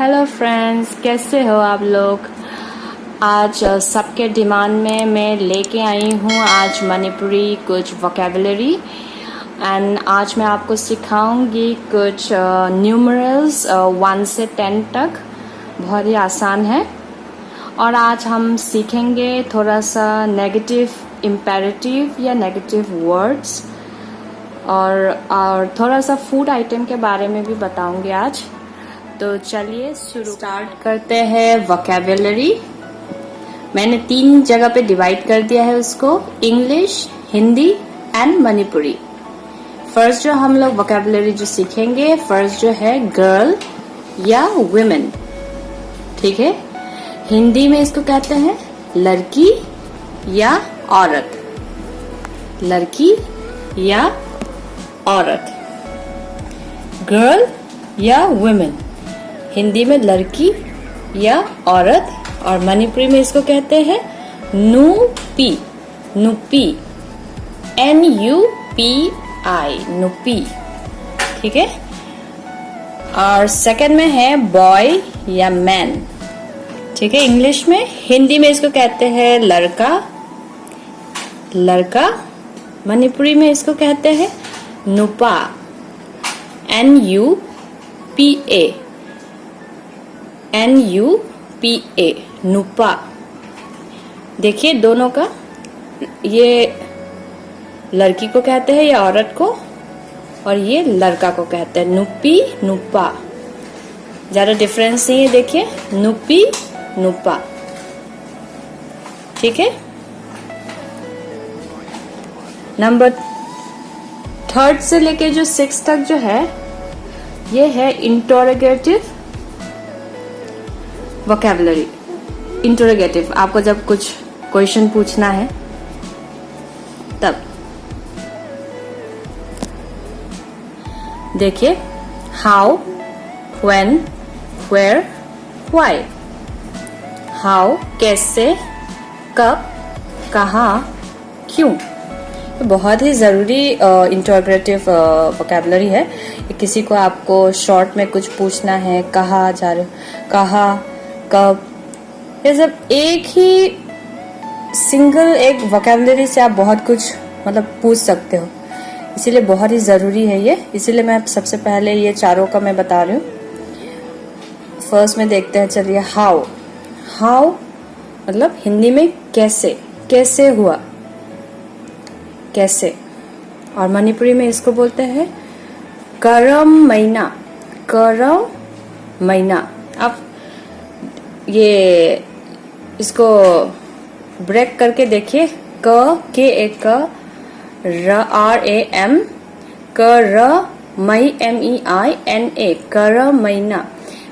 Hello friends, कैसे हो आप लोग। आज सबके डिमांड में मैं लेके आई हूँ आज मणिपुरी कुछ वोकेबलरी एंड आज मैं आपको सिखाऊंगी कुछ न्यूमरल्स 1 से 10 तक। बहुत ही आसान है। और आज हम सीखेंगे थोड़ा सा नेगेटिव इम्पेरेटिव या नेगेटिव वर्ड्स और थोड़ा सा फूड आइटम के बारे में भी बताऊंगी आज। तो चलिए स्टार्ट करते हैं वोकेबलरी। मैंने 3 जगह पे डिवाइड कर दिया है उसको, English, Hindi and Manipuri. First जो हम लोग वोकेबलरी जो सीखेंगे, फर्स्ट जो है गर्ल या वुमेन। ठीक है, हिंदी में इसको कहते हैं लड़की या औरत। लड़की या औरत, गर्ल या वुमेन, हिंदी में लड़की या औरत। और मणिपुरी में इसको कहते हैं नुपी, नुपी, NUPI, नुपी। ठीक है। और सेकंड में है बॉय या मैन। ठीक है, इंग्लिश में। हिंदी में इसको कहते हैं लड़का, लड़का। मणिपुरी में इसको कहते हैं नुपा, NUPA, NUPA, नुपा। देखिए दोनों का, ये लड़की को कहते हैं या औरत को, और ये लड़का को कहते हैं नुपी, नुपा। ज्यादा डिफरेंस नहीं है, देखिए नुपी, नुपा। ठीक है। नंबर 3 से लेके जो 6 तक जो है, ये है इंटरोगेटिव वोकेबलरी। इंटरोगेटिव, आपको जब कुछ क्वेश्चन पूछना है तब। देखिए how, when, where, why. How कैसे, कब, कहाँ, क्यों। बहुत ही ज़रूरी इंटरोगेटिव वोकेबलरी है। किसी को आपको शॉर्ट में कुछ पूछना है, कहाँ जा रहे हो, कहाँ, कब, ये सब एक ही सिंगल एक वोकेबलरी से आप बहुत कुछ मतलब पूछ सकते हो। इसीलिए बहुत ही ज़रूरी है ये। इसीलिए मैं सबसे पहले ये चारों का मैं बता रही हूँ। फर्स्ट में देखते हैं, चलिए हाउ। हाउ मतलब हिंदी में कैसे, कैसे हुआ, कैसे। और मणिपुरी में इसको बोलते हैं करम महीना, करम महीना। आप ये इसको ब्रेक करके देखिए, क के एक RAM, MEINA, करम महीना।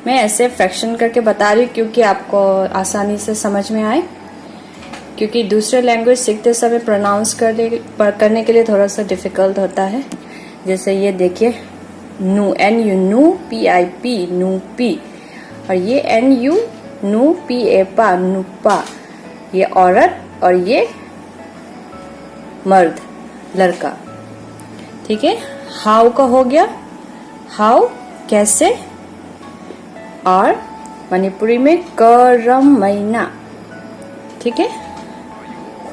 मैं ऐसे फ्रैक्शन करके बता रही हूँ क्योंकि आपको आसानी से समझ में आए, क्योंकि दूसरे लैंग्वेज सीखते समय प्रोनाउंस करने के लिए थोड़ा सा डिफिकल्ट होता है। जैसे ये देखिए नू, NU, नू, PIP, नूपी। और ये NU, नू, PA, नुपा। ये औरत और ये मर्द, लड़का। ठीक है। हाउ का हो गया, हाउ कैसे। और मणिपुरी में करम महीना। ठीक है।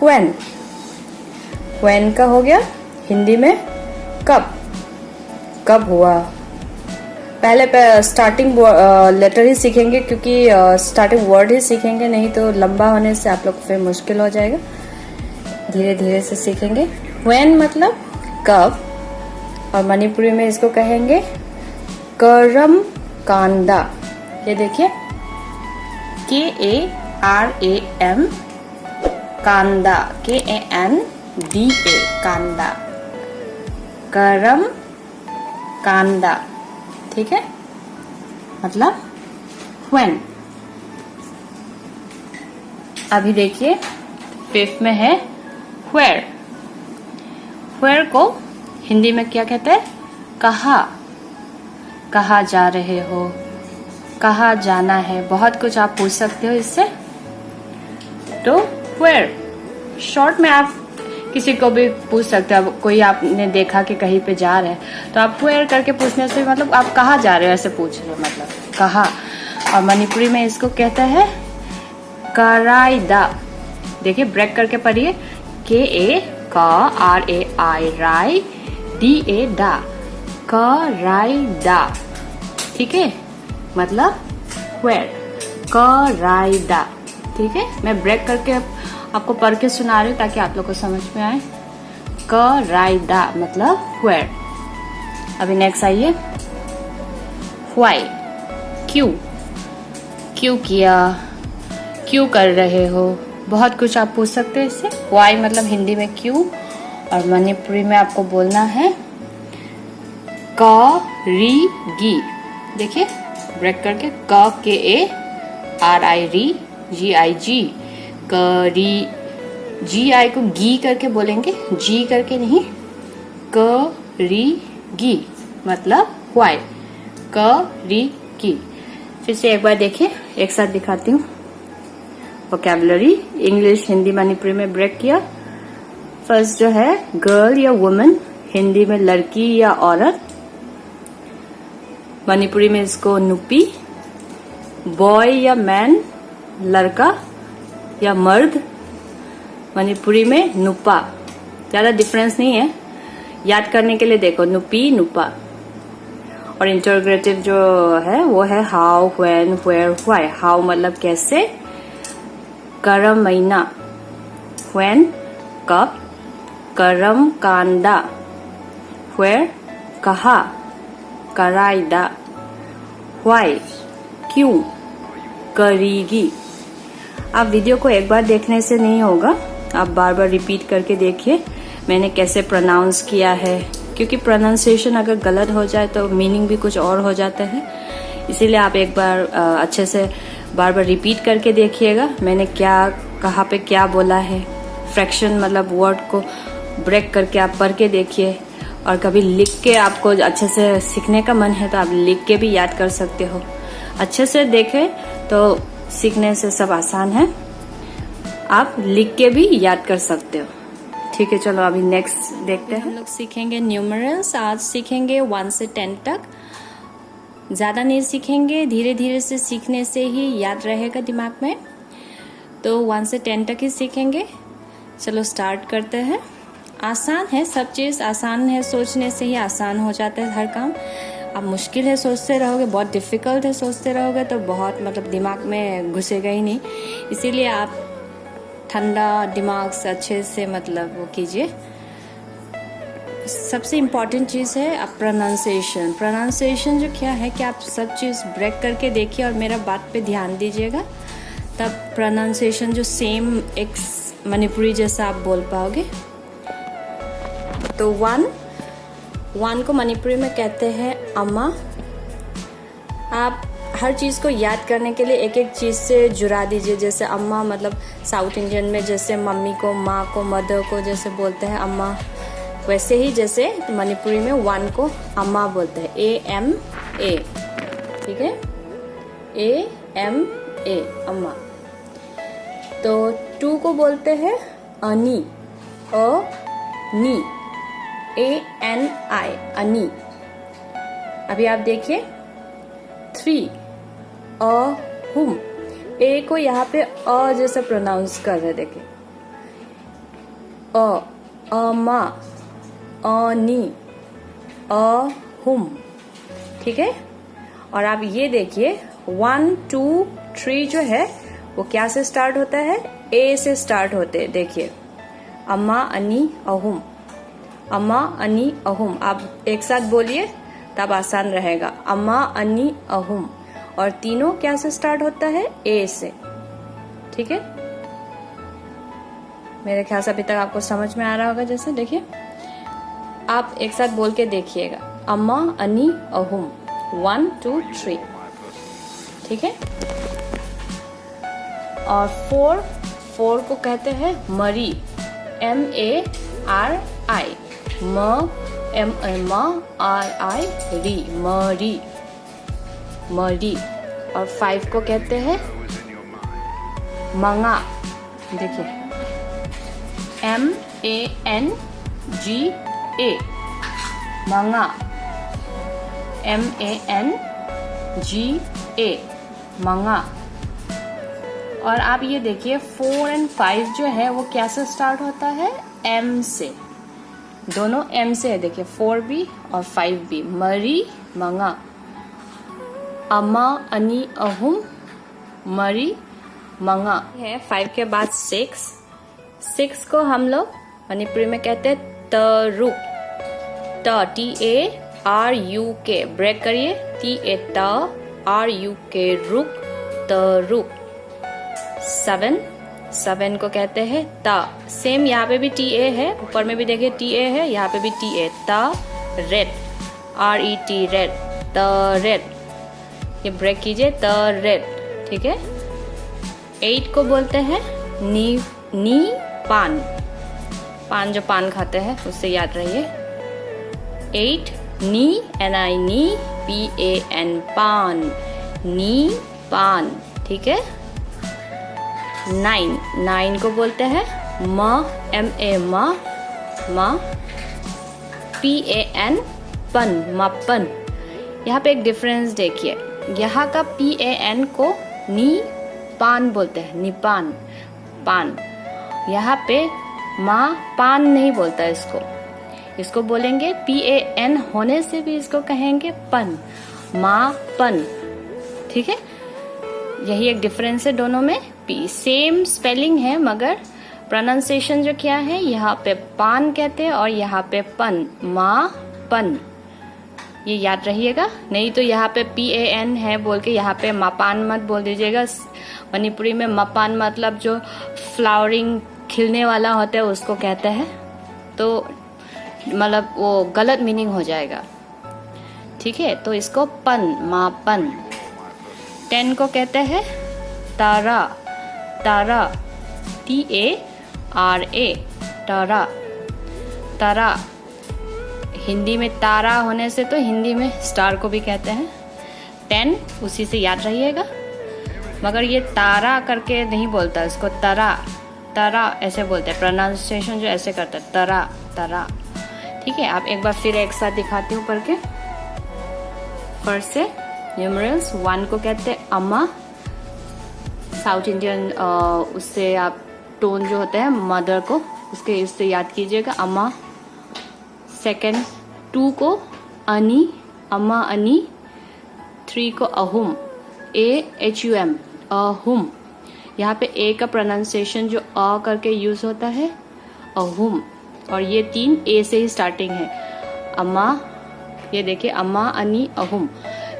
व्हेन, व्हेन का हो गया हिंदी में कब, कब हुआ। पहले स्टार्टिंग लेटर ही सीखेंगे, क्योंकि स्टार्टिंग वर्ड ही सीखेंगे, नहीं तो लंबा होने से आप लोग फिर मुश्किल हो जाएगा। धीरे धीरे से सीखेंगे। व्हेन मतलब कब, और मणिपुरी में इसको कहेंगे करम कांदा। ये देखिए KARAM, कांदा, KANDA, कांदा, करम कांदा। ठीक है, मतलब व्हेन। अभी देखिए 5th में है व्हेयर। व्हेयर को हिंदी में क्या कहते हैं, कहाँ, कहाँ जा रहे हो, कहाँ जाना है। बहुत कुछ आप पूछ सकते हो इससे। तो व्हेयर शॉर्ट में आप किसी को भी पूछ सकते हो। कोई आपने देखा कि कहीं पे जा रहे हैं तो आप व्हेयर करके पूछने से मतलब आप कहाँ जा रहे हो ऐसे पूछ रहे हो, मतलब कहाँ। और मणिपुरी में इसको कहता है कराइदा। देखिए ब्रेक करके पढ़िए, KA का RAI राई DA दा, कराइदा। ठीक है, मतलब where, कराइदा। ठीक है, मैं ब्रेक करके आपको पढ़ के सुना रही हूँ ताकि आप लोग को समझ में आए। कराइदा मतलब where। अभी नेक्स्ट आइए, why, क्यों, क्यों किया, क्यों कर रहे हो, बहुत कुछ आप पूछ सकते हैं इससे। why मतलब हिंदी में क्यों, और मणिपुरी में आपको बोलना है करीगी। देखिए ब्रेक करके, KA RI री GIG, करी। GI को गी करके बोलेंगे, जी करके नहीं, करीगी मतलब why, करीगी। फिर से एक बार देखिए, एक साथ दिखाती हूँ। वोकैबुलरी इंग्लिश हिंदी मणिपुरी में ब्रेक किया। फर्स्ट जो है गर्ल या वुमन, हिंदी में लड़की या औरत, मणिपुरी में इसको नुपी। बॉय या मैन, लड़का या मर्द, मणिपुरी में नुपा। ज्यादा डिफरेंस नहीं है, याद करने के लिए देखो, नुपी नुपा। और इंटरोगेटिव जो है वो है how, when, where, why. How मतलब कैसे, करम महीना, व्हेन कब, करम कांदा, व्हेयर कहा, कराइदा, व्हाई क्यों, करेगी। आप वीडियो को एक बार देखने से नहीं होगा, आप बार बार रिपीट करके देखिए मैंने कैसे प्रोनाउंस किया है, क्योंकि प्रोनाउंसिएशन अगर गलत हो जाए तो मीनिंग भी कुछ और हो जाता है। इसीलिए आप एक बार अच्छे से बार बार रिपीट करके देखिएगा मैंने क्या, कहाँ पे क्या बोला है। फ्रैक्शन मतलब वर्ड को ब्रेक करके आप पढ़ के देखिए, और कभी लिख के आपको अच्छे से सीखने का मन है तो आप लिख के भी याद कर सकते हो। अच्छे से देखें तो सीखने से सब आसान है, आप लिख के भी याद कर सकते हो। ठीक है, चलो अभी नेक्स्ट देखते हैं। हम लोग सीखेंगे न्यूमरल्स। आज सीखेंगे 1 से 10 तक, ज्यादा नहीं सीखेंगे, धीरे धीरे से सीखने से ही याद रहेगा दिमाग में। तो 1 से 10 तक ही सीखेंगे। चलो स्टार्ट करते हैं। आसान है, सब चीज आसान है, सोचने से ही आसान हो जाता है हर काम। अब मुश्किल है सोचते रहोगे, बहुत डिफिकल्ट है सोचते रहोगे तो बहुत मतलब दिमाग में घुसेगा ही नहीं। इसीलिए आप ठंडा दिमाग से अच्छे से मतलब वो कीजिए। सबसे इम्पोर्टेंट चीज़ है आप प्रोनाउंसिएशन। प्रोनाउंसिएशन जो क्या है कि आप सब चीज़ ब्रेक करके देखिए और मेरा बात पे ध्यान दीजिएगा, तब प्रोनाउंसिएशन जो सेम एक मणिपुरी जैसा आप बोल पाओगे। तो 1 को मणिपुरी में कहते हैं अम्मा। आप हर चीज़ को याद करने के लिए एक एक चीज़ से जुड़ा दीजिए। जैसे अम्मा मतलब साउथ इंडियन में जैसे मम्मी को, माँ को, मदर को जैसे बोलते हैं अम्मा, वैसे ही जैसे मणिपुरी में 1 को अम्मा बोलते हैं, AMA। ठीक है, AMA अम्मा। तो 2 को बोलते हैं अनी, ANI, अनी। अभी आप देखिए 3 अहुम, ए को यहाँ पे अ जैसा प्रोनाउंस कर रहे, देखिए अमा, अनी, अहुम। ठीक है, और आप ये देखिए 1 2 3 जो है वो क्या से स्टार्ट होता है, ए से स्टार्ट होते हैं। देखिए अम्मा अनी अहुम, अम्मा अनी अहुम। आप एक साथ बोलिए तब आसान रहेगा, अम्मा अनी अहुम। और तीनों क्या से स्टार्ट होता है, ए से। ठीक है, मेरे ख्याल से अभी तक आपको समझ में आ रहा होगा। जैसे देखिए आप एक साथ बोल के देखिएगा, अम्मा अनी अहुम, 1 2 3। ठीक है, और 4 को कहते हैं मरी, MARI, MARI री, मरी, मरी। और 5 को कहते हैं मंगा। देखिए MANGA, मंगा, MANGA। मंगा। और आप ये देखिए 4 और 5 जो है वो कैसे स्टार्ट होता है, एम से, दोनों एम से है। देखिए 4 भी और 5 भी, मरी मंगा, अमा अनि अहुम, मरी मंगा है। 5 के बाद 6 को हम लोग मणिपुरी में कहते हैं तरुक, TARUK, ब्रेक करिए, TARUK, रुक, तरुक। 7 को कहते हैं ता, सेम यहाँ पे भी TA है, ऊपर में भी देखिए TA है, यहाँ पे भी TA, ता रेड, RET, रेड, त रेड, ये ब्रेक कीजिए, त रेड, ठीक है। 8 को बोलते हैं नी पान, पान जो पान खाते हैं उससे याद रहिए। 8 नी, NI, नी, PAN, पान, नी पान, ठीक है। 9 को बोलते हैं MA, मा, PAN, पन, मापन। यहाँ पे एक डिफरेंस देखिए, यहाँ का PAN को नी पान बोलते हैं, निपान, पान। यहाँ पे माँ पान नहीं बोलता इसको बोलेंगे PAN होने से भी इसको कहेंगे पन, माँ पन, ठीक है। यही एक डिफरेंस है दोनों में। सेम स्पेलिंग है मगर प्रोनाउंसिएशन जो क्या है, यहाँ पे पान कहते हैं और यहाँ पे पन, माँ पन, ये याद रहिएगा। नहीं तो यहाँ पे PAN है बोल के यहाँ पे मापान मत बोल दीजिएगा। मणिपुरी में मापान मतलब जो फ्लावरिंग खिलने वाला होता है उसको कहते हैं, तो मतलब वो गलत मीनिंग हो जाएगा, ठीक है। तो इसको पन, मापन। 10 को कहते हैं तारा, TARA, तारा, तारा। हिंदी में तारा होने से तो हिंदी में स्टार को भी कहते हैं। 10 उसी से याद रहिएगा, मगर ये तारा करके नहीं बोलता, इसको तरा ऐसे बोलते हैं। प्रोनाउंसिएशन जो ऐसे करते हैं, तरा, ठीक है। आप एक बार फिर एक साथ दिखाती हूँ करके। फर्स्ट से न्यूमरल्स। 1 को कहते हैं अम्मा, साउथ इंडियन, उससे आप टोन जो होता है मदर को, उसके इससे याद कीजिएगा, अम्मा। सेकेंड 2 को अनि, अम्मा अनि। 3 को अहुम, AHUM, अहुम। यहाँ पे A का प्रोनाउंसिएशन जो अ करके यूज होता है, अहुम। और ये 3 A से ही स्टार्टिंग है, अम्मा, ये देखिए अम्मा अनि अहुम,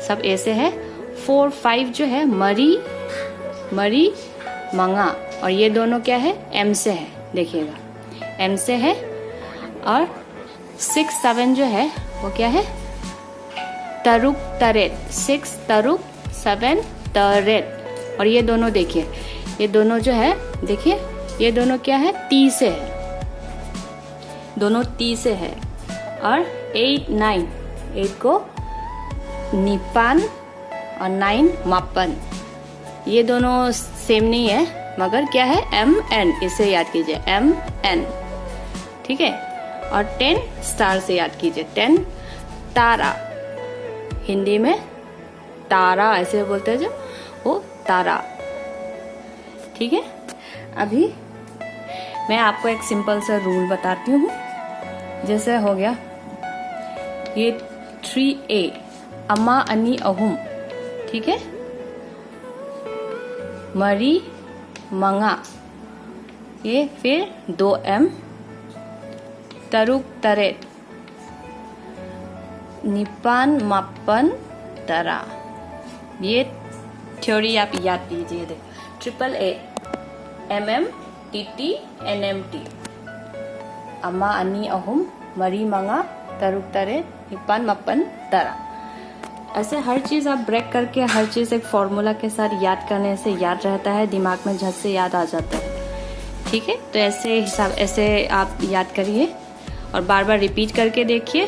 सब A से है। 4, 5 जो है मरी मंगा, और ये दोनों क्या है, M से है, देखिएगा M से है। और 6, 7 जो है वो क्या है, तरुक तरेत, 6 तरुक, 7 तरेत। और ये दोनों देखिए, ये दोनों जो है, देखिए ये दोनों क्या है, ती से है, दोनों ती से है। और 8, 9, 8 को निपान और 9 मापन। ये दोनों सेम नहीं है मगर क्या है, MN, इसे याद कीजिए, MN, ठीक है। और 10 स्टार से याद कीजिए, 10 तारा, हिंदी में तारा ऐसे बोलते हैं जो, वो तारा, ठीक है। अभी मैं आपको एक सिंपल सा रूल बताती हूँ। जैसे हो गया ये 3A, अम्मा अनि अहुम, ठीक है। मरी मंगा, ये फिर 2M, तरुक तरेत, निपान मापन तरा। ये थ्योरी आप याद कीजिए। AAA, MM, TT, NMT, अम्मा अनि अहुम, मरी मंगा, तरुक तरेत, निपान मापन तरा। ऐसे हर चीज़ आप ब्रेक करके, हर चीज़ एक फॉर्मूला के साथ याद करने से याद रहता है, दिमाग में झट से याद आ जाता है, ठीक है। तो ऐसे आप याद करिए और बार बार रिपीट करके देखिए,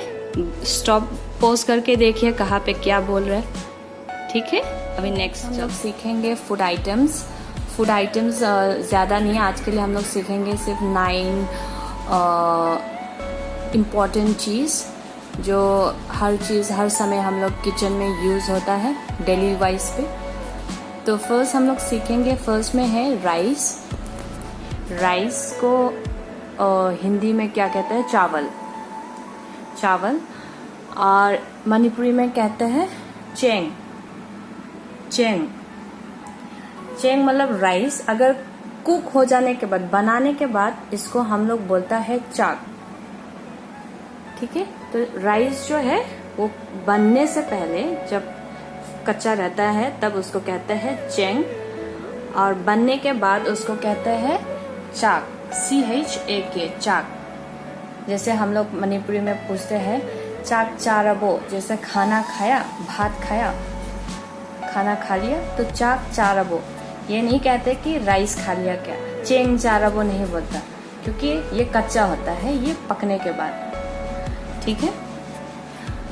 स्टॉप पॉज करके देखिए कहाँ पे क्या बोल रहे हैं, ठीक है। अभी नेक्स्ट हम लोग सीखेंगे फूड आइटम्स। फूड आइटम्स ज़्यादा नहीं है आज के लिए, हम लोग सीखेंगे सिर्फ 9 इम्पॉर्टेंट चीज़ जो हर चीज़ हर समय हम लोग किचन में यूज़ होता है डेली वाइज पे। तो फर्स्ट हम लोग सीखेंगे, फर्स्ट में है राइस। राइस को हिंदी में क्या कहते हैं? चावल। चावल। और मणिपुरी में कहते हैं चेंग। चेंग। चेंग मतलब राइस। अगर कुक हो जाने के बाद, बनाने के बाद, इसको हम लोग बोलता है चाक। ठीक है। तो राइस जो है वो बनने से पहले जब कच्चा रहता है तब उसको कहते हैं चेंग, और बनने के बाद उसको कहते हैं चाक। CHAK, चाक। जैसे हम लोग मणिपुरी में पूछते हैं चाक चारबो, जैसे खाना खाया, भात खाया, खाना खा लिया, तो चाक चारबो। ये नहीं कहते कि राइस खा लिया क्या, चेंग चारबो नहीं बोलता, क्योंकि ये कच्चा होता है, ये पकने के बाद। ठीक है।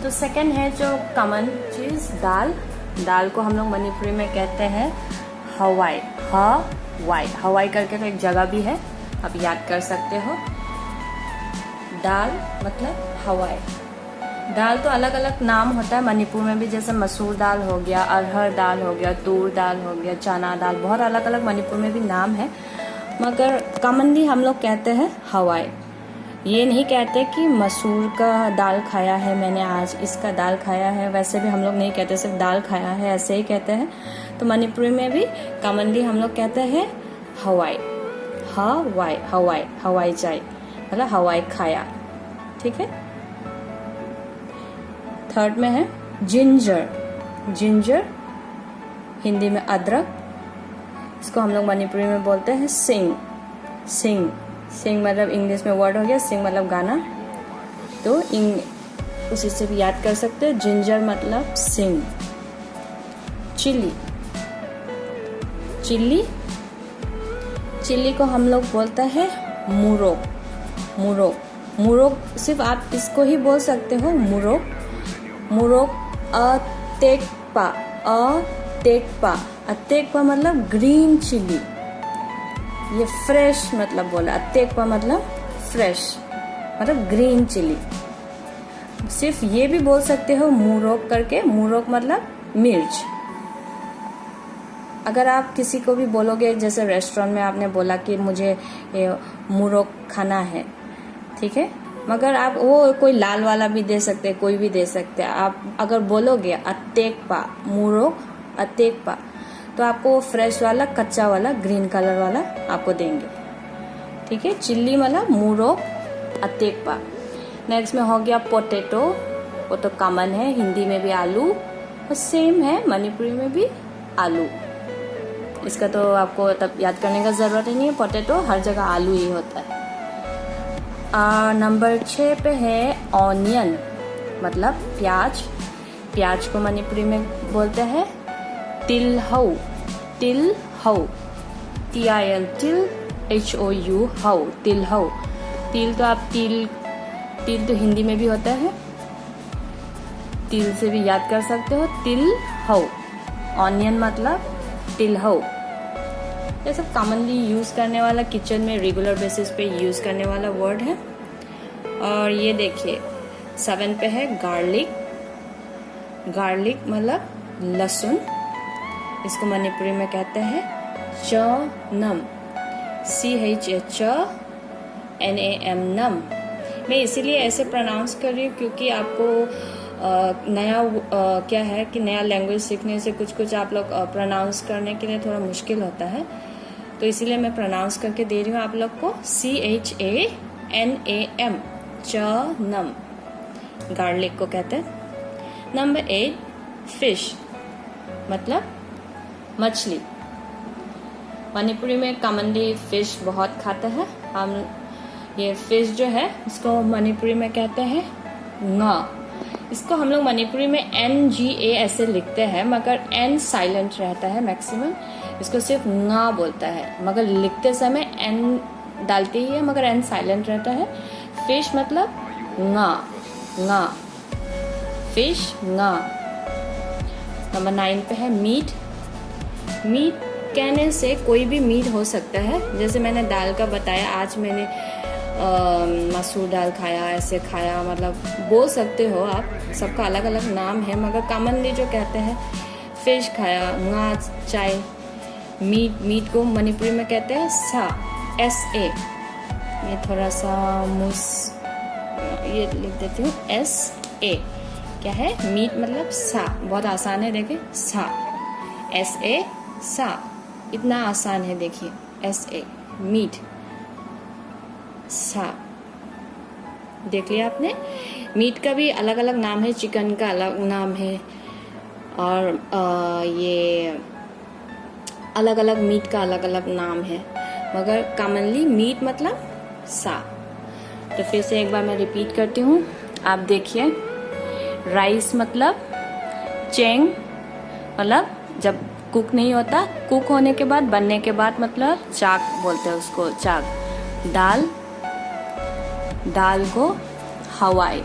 तो सेकंड है जो कॉमन चीज, दाल। दाल को हम लोग मणिपुरी में कहते हैं हवाई। हवाई। हवाई करके तो एक जगह भी है, आप याद कर सकते हो। दाल मतलब हवाई। दाल तो अलग अलग नाम होता है मणिपुर में भी, जैसे मसूर दाल हो गया, अरहर दाल हो गया, तूर दाल हो गया, चना दाल, बहुत अलग अलग मणिपुर में भी नाम है, मगर कॉमनली हम लोग कहते हैं हवाई। ये नहीं कहते कि मसूर का दाल खाया है मैंने आज, इसका दाल खाया है, वैसे भी हम लोग नहीं कहते, सिर्फ दाल खाया है ऐसे ही कहते हैं। तो मणिपुरी में भी कॉमनली हम लोग कहते हैं हवाई। हवाई। हवाई। हवाई चाय मतलब हवाई खाया। ठीक है। थर्ड में है जिंजर। जिंजर हिंदी में अदरक, इसको हम लोग मणिपुरी में बोलते हैं सिंग। सिंग। सिंग मतलब इंग्लिश में वर्ड हो गया, सिंग मतलब गाना, तो उसी से भी याद कर सकते हैं, जिंजर मतलब सिंग। चिली। चिल्ली। चिल्ली को हम लोग बोलते हैं मुरोक। मुरोक। मुरोक सिर्फ आप इसको ही बोल सकते हो, मुरोक। मुरोक। अतेकपा। अतेकपा। अतेकपा मतलब ग्रीन चिली, ये फ्रेश मतलब बोला। अतेकपा मतलब फ्रेश, मतलब ग्रीन चिली। सिर्फ ये भी बोल सकते हो मुरोक करके, मुरोक मतलब मिर्च। अगर आप किसी को भी बोलोगे, जैसे रेस्टोरेंट में आपने बोला कि मुझे मुरोक खाना है, ठीक है, मगर आप वो कोई लाल वाला भी दे सकते हैं, कोई भी दे सकते हैं। आप अगर बोलोगे अतेकपा, मुरोक अतेकपा, तो आपको वो फ्रेश वाला, कच्चा वाला, ग्रीन कलर वाला आपको देंगे। ठीक है। चिल्ली मतलब मुरोक अतेकपा। नेक्स्ट में हो गया पोटैटो। वो तो कॉमन है, हिंदी में भी आलू, और सेम है मणिपुरी में भी आलू। इसका तो आपको तब याद करने का जरूरत ही नहीं है, पोटैटो हर जगह आलू ही होता है। नंबर 6 पे है ऑनियन, मतलब प्याज। प्याज को मणिपुरी में बोलते हैं तिलहौ। तिलहौ। TIL, तिल, HOU, हौ, तिलहौ। तिल तो आप तिल तो हिंदी में भी होता है, तिल से भी याद कर सकते हो, तिलहौ। ऑनियन मतलब तिलहौ। ये सब कॉमनली यूज करने वाला, किचन में रेगुलर बेसिस पे यूज करने वाला वर्ड है। और ये देखिए 7 पे है गार्लिक। गार्लिक मतलब लहसुन, इसको मणिपुरी में कहते हैं चनम। CHNAM, नम। मैं इसीलिए ऐसे प्रोनाउंस कर रही हूँ क्योंकि आपको नया क्या है कि नया लैंग्वेज सीखने से कुछ कुछ आप लोग प्रोनाउंस करने के लिए थोड़ा मुश्किल होता है, तो इसीलिए मैं प्रोनाउंस करके दे रही हूँ आप लोग को, CHANAM, चनम। गार्लिक को कहते हैं। नंबर 8 फिश, मतलब मछली। मणिपुरी में कॉमनली फिश बहुत खाते हैं हम। ये फिश जो है इसको मणिपुरी में कहते हैं nga। इसको हम लोग मणिपुरी में NGA ऐसे लिखते हैं, मगर N साइलेंट रहता है मैक्सिमम, इसको सिर्फ nga बोलता है, मगर लिखते समय N डालते ही है, मगर N साइलेंट रहता है। फिश मतलब nga। nga। Fish nga। Number 9 पे है मीट। मीट कहने से कोई भी मीट हो सकता है, जैसे मैंने दाल का बताया, आज मैंने मसूर दाल खाया, ऐसे खाया, मतलब बोल सकते हो आप, सबका अलग अलग नाम है, मगर कॉमनली जो कहते हैं फिश खाया, nga चाय, मीट को मणिपुरी में कहते हैं सा, SA। ये थोड़ा सा ये लिख देती हूँ SA। क्या है? मीट मतलब सा। बहुत आसान है, देखिए सा, SA सा, इतना आसान है। देखिए SA मीट सा, देख लिया आपने। मीट का भी अलग अलग नाम है, चिकन का अलग नाम है, और ये अलग अलग मीट का अलग अलग नाम है, मगर कॉमनली मीट मतलब सा। तो फिर से एक बार मैं रिपीट करती हूँ, आप देखिए। राइस मतलब चेंग, मतलब जब कुक नहीं होता, कुक होने के बाद, बनने के बाद मतलब चाक बोलते हैं उसको, चाक। दाल को हवाई,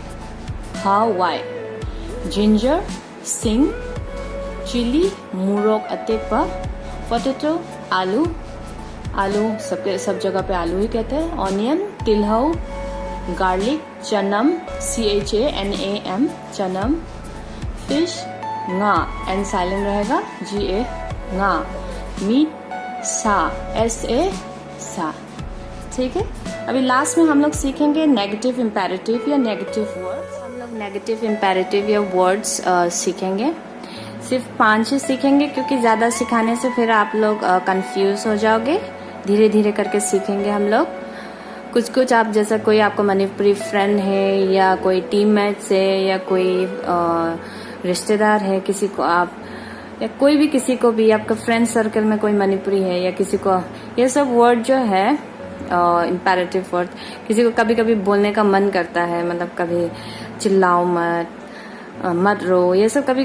जिंजर सिंग, चिली मुरोक अतेपा, पोटैटो आलू सब जगह पे आलू ही कहते हैं। ऑनियन तिलहौ, गार्लिक चनम, CHANAM चनम। फिश nga, N साइलेंट रहेगा, GA nga। मीट सा, SA सा। ठीक है, अभी लास्ट में हम लोग सीखेंगे नेगेटिव इम्पेरेटिव या नेगेटिव वर्ड्स। हम लोग नेगेटिव इम्पेरेटिव या वर्ड्स सीखेंगे। सिर्फ 5 ही सीखेंगे, क्योंकि ज्यादा सिखाने से फिर आप लोग कंफ्यूज हो जाओगे। धीरे धीरे करके सीखेंगे हम लोग। कुछ आप, जैसा कोई आपको मणिपुरी फ्रेंड है, या कोई टीममेट्स है, या कोई रिश्तेदार है, किसी को आप, या कोई भी किसी को भी, आपका फ्रेंड सर्कल में कोई मणिपुरी है, या किसी को ये सब वर्ड जो है इम्पेरेटिव वर्ड, किसी को कभी कभी बोलने का मन करता है, मतलब कभी चिल्लाओ मत रो, ये सब कभी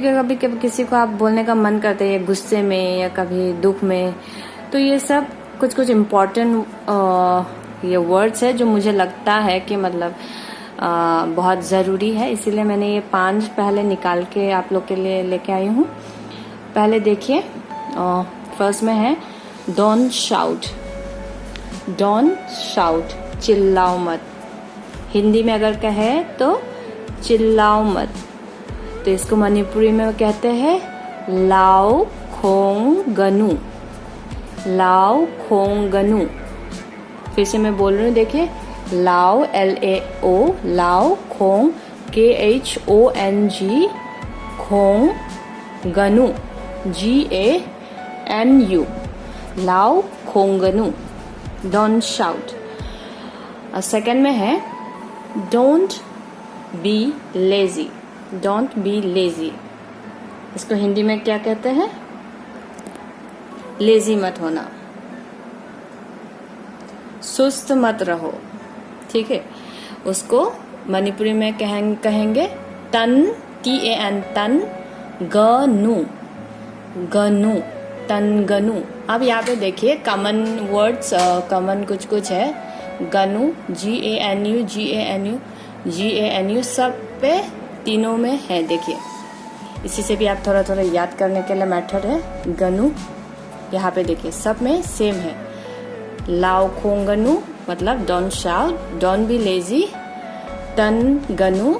किसी को आप बोलने का मन करता है, गुस्से में या कभी दुख में। तो ये सब कुछ इम्पोर्टेंट ये वर्ड्स है जो मुझे लगता है कि मतलब बहुत ज़रूरी है, इसीलिए मैंने ये 5 पहले निकाल के आप लोग के लिए लेके आई हूँ। पहले देखिए, फर्स्ट में है डोंट शाउट, चिल्लाओ मत। हिंदी में अगर कहे तो चिल्लाओ मत, तो इसको मणिपुरी में कहते हैं लाओ खोंग गनु। फिर से मैं बोल रही हूँ, देखिए लाओ LAO, लाओ खोंग KHONG, खोंग गनु GANU, लाओ खोंगनु, डोंट शाउट। और सेकंड में है डोंट बी लेजी, इसको हिंदी में क्या कहते हैं? लेजी मत होना, सुस्त मत रहो। ठीक है, उसको मणिपुरी में कहेंगे तन, TAN, तन गनु। अब यहाँ पे देखिए कॉमन वर्ड्स, कॉमन कुछ है। गनु, GANU सब पे तीनों में है। देखिए, इसी से भी आप थोड़ा याद करने के लिए मेथड है। गनु यहाँ पे देखिए सब में सेम है। लाओ खोंगनु मतलब don't shout, don't be lazy. तन गनु।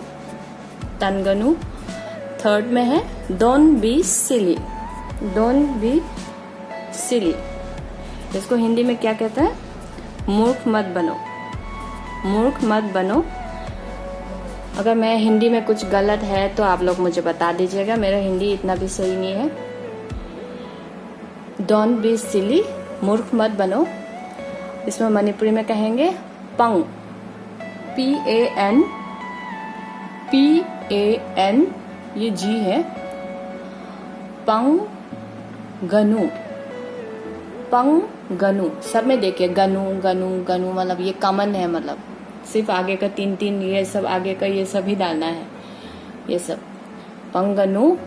थर्ड में है डोंट बी सिली, इसको हिंदी में क्या कहते हैं? मूर्ख मत बनो। अगर मैं हिंदी में कुछ गलत है तो आप लोग मुझे बता दीजिएगा, मेरा हिंदी इतना भी सही नहीं है। डोंट बी सिली, मूर्ख मत बनो। इसमें मणिपुरी में कहेंगे पंग, PAN, ये G है। पंग गनु, सब में देखिए गनु मतलब ये कॉमन है, मतलब सिर्फ आगे का 3 ये सब आगे का ये सब ही डालना है। ये सब पंगनु,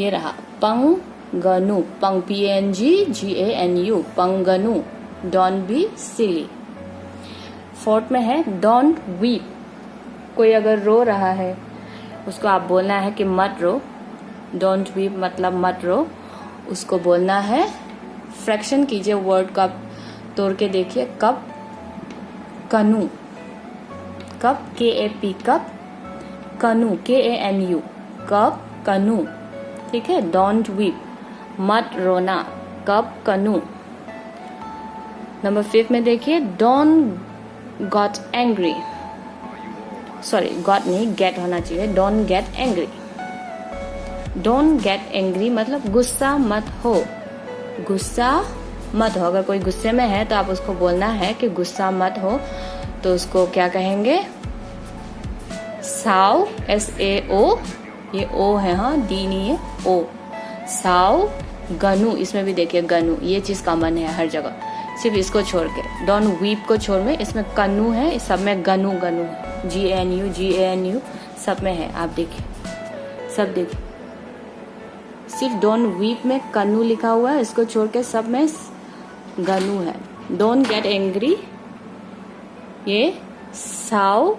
ये रहा पंगनु, पंग PANGGANU, पंगनु, डोंट बी सिली। फोर्थ में है डोंट वीप, कोई अगर रो रहा है उसको आप बोलना है कि मत रो। डोंट वीप मतलब मत रो, उसको बोलना है। फ्रैक्शन कीजिए वर्ड का, तोड़ के देखिए। कप, कनु, कप KAP, कप। कनु KANU, कप कनु, ठीक है, डोंट वीप, मत रोना, कब, कनु। नंबर 5 में देखिए, don't got angry, sorry got नहीं, गेट होना चाहिए, don't get angry. Don't get angry मतलब गुस्सा मत हो, गुस्सा मत हो। अगर कोई गुस्से में है तो आप उसको बोलना है कि गुस्सा मत हो, तो उसको क्या कहेंगे, साओ, SAO, ये ओ है, हाँ डी नहीं है, ओ, साओ गनु। इसमें भी देखिए गनु, ये चीज कॉमन है हर जगह, सिर्फ इसको छोड़ के, डोंट वीप को छोड़ में इसमें कनु है, इस सब में गनु गनु है, GNU सब में है। आप देखिए, सब देखिए, सिर्फ डोंट वीप में कनु लिखा हुआ है, इसको छोड़ के सब में गनु है। डोंट गेट एंग्री, ये साओ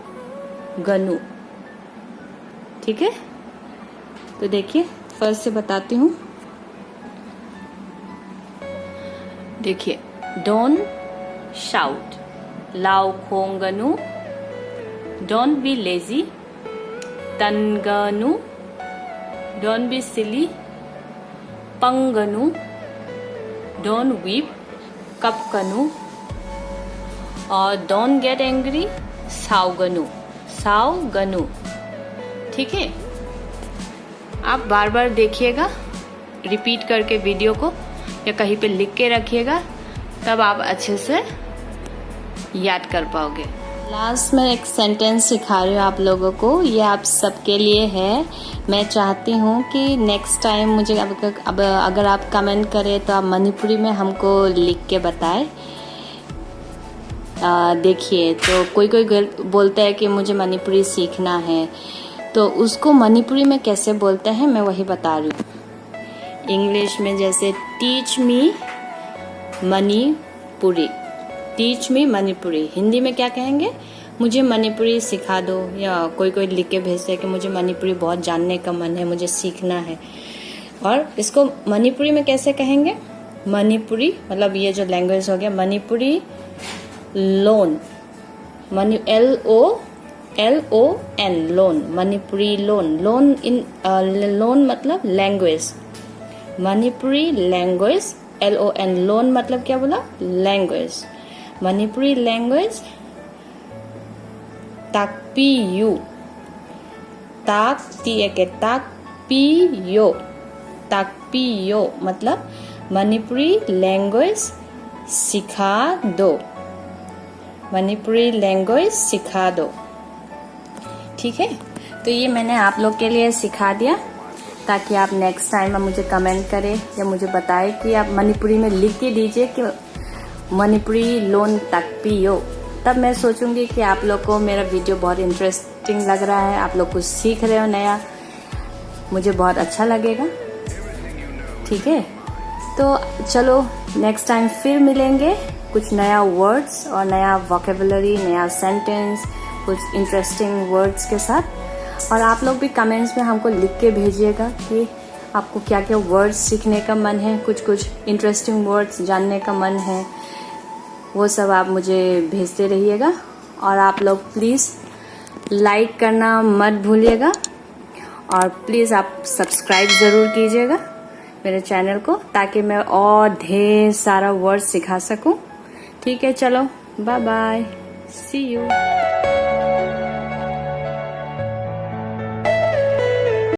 गनु, ठीक है। तो देखिए फर्स्ट से बताती हूँ, देखिए, डोंट शाउट, लाओ खोंग गनु, डोंट बी लेजी, तन गनु, डोंट बी सिली, पंग गनु, डोंट वीप, कप कनु, और डोंट गेट एंग्री, साओ गनु, साओ गनु, ठीक है। आप बार बार देखिएगा, रिपीट करके वीडियो को, या कहीं पे लिख के रखिएगा, तब आप अच्छे से याद कर पाओगे। लास्ट में एक सेंटेंस सिखा रही हूँ आप लोगों को, ये आप सबके लिए है। मैं चाहती हूँ कि नेक्स्ट टाइम मुझे अब अगर आप कमेंट करें तो आप मणिपुरी में हमको लिख के बताएं। देखिए, तो कोई बोलता है कि मुझे मणिपुरी सीखना है, तो उसको मणिपुरी में कैसे बोलते हैं मैं वही बता रही हूँ। इंग्लिश में जैसे teach me Manipuri, teach me Manipuri, Hindi में क्या कहेंगे, मुझे मणिपुरी सिखा दो, या कोई लिख के भेजता है कि मुझे मणिपुरी बहुत जानने का मन है, मुझे सीखना है। और इसको मणिपुरी में कैसे कहेंगे, मणिपुरी मतलब ये जो लैंग्वेज हो गया मणिपुरी लोन, LON, लोन, मणिपुरी लोन, लोन इन लोन मतलब लैंग्वेज, मणिपुरी लैंग्वेज, LON, लोन मतलब क्या बोला, लैंग्वेज, मणिपुरी लैंग्वेज, ताकपीयू, ताकपीयो मतलब मणिपुरी लैंग्वेज सिखा दो, मणिपुरी लैंग्वेज सिखा दो, ठीक है। तो ये मैंने आप लोग के लिए सिखा दिया, ताकि आप नेक्स्ट टाइम मुझे कमेंट करें या मुझे बताएं कि आप मणिपुरी में लिख के दीजिए कि मणिपुरी लोन ताकपीयो, तब मैं सोचूंगी कि आप लोग को मेरा वीडियो बहुत इंटरेस्टिंग लग रहा है, आप लोग कुछ सीख रहे हो नया, मुझे बहुत अच्छा लगेगा, ठीक है। तो चलो नेक्स्ट टाइम फिर मिलेंगे कुछ नया वर्ड्स और नया वोकेबुलरी, नया सेंटेंस, कुछ इंटरेस्टिंग वर्ड्स के साथ। और आप लोग भी कमेंट्स में हमको लिख के भेजिएगा कि आपको क्या क्या वर्ड्स सीखने का मन है, कुछ इंटरेस्टिंग वर्ड्स जानने का मन है, वो सब आप मुझे भेजते रहिएगा। और आप लोग प्लीज़ लाइक करना मत भूलिएगा, और प्लीज़ आप सब्सक्राइब ज़रूर कीजिएगा मेरे चैनल को, ताकि मैं और ढेर सारा वर्ड सिखा सकूं, ठीक है। चलो बाय बाय, सी यू।